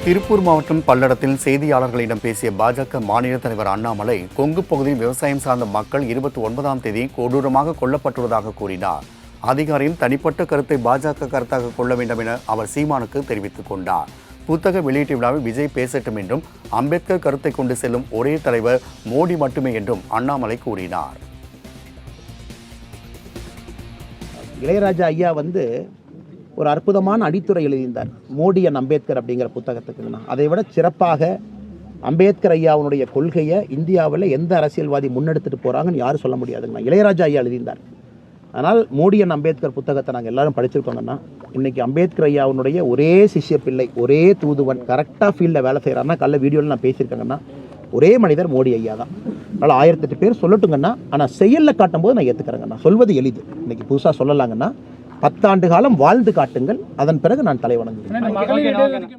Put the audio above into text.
திருப்பூர் மாவட்டம் பல்லடத்தில் செய்தியாளர்களிடம் பேசிய பாஜக மாநில தலைவர் அண்ணாமலை, கொங்கு பகுதியில் விவசாயம் சார்ந்த மக்கள் 29ஆம் தேதி கொடூரமாக கொல்லப்பட்டுள்ளதாக கூறினார். அதிகாரியின் தனிப்பட்ட கருத்தை பாஜக கருத்தாக கொள்ள வேண்டும் என அவர் சீமானுக்கு தெரிவித்துக் கொண்டார். புத்தக வெளியீட்டு விழாவில் விஜய் பேசட்டும் என்றும், அம்பேத்கர் கருத்தை கொண்டு செல்லும் ஒரே தலைவர் மோடி மட்டுமே என்றும் அண்ணாமலை கூறினார். இளையராஜா ஐயா ஒரு அற்புதமான அடித்துரை எழுதியிருந்தார் மோடி அண்ட் அம்பேத்கர் அப்படிங்கிற புத்தகத்துக்குன்னா. அதை விட சிறப்பாக அம்பேத்கர் ஐயாவுடைய கொள்கையை இந்தியாவில் எந்த அரசியல்வாதி முன்னெடுத்துட்டு போகிறாங்கன்னு யாரும் சொல்ல முடியாதுங்கண்ணா. இளையராஜா ஐயா எழுதியிருந்தார். அதனால் மோடி அண்ட் அம்பேத்கர் புத்தகத்தை நாங்கள் எல்லாரும் படிச்சிருக்கோங்கன்னா, இன்றைக்கி அம்பேத்கர் ஐயாவுடைய ஒரே சிஷ்ய பிள்ளை, ஒரே தூதுவன், கரெக்டாக ஃபீல்டில் வேலை செய்கிறாருன்னா, கல்ல வீடியோவில் நான் பேசியிருக்கேங்கன்னா, ஒரே மனிதர் மோடி ஐயா தான். அதனால் 1008 பேர் சொல்லட்டுங்கன்னா, ஆனால் செயலில் காட்டும்போது நான் ஏற்றுக்கிறேங்கண்ணா. சொல்வது எளிது, இன்றைக்கி புதுசாக சொல்லலாங்கன்னா 10 ஆண்டு காலம் வாழ்ந்து காட்டுங்கள், அதன் பிறகு நான் தலை வணங்குகிறேன்.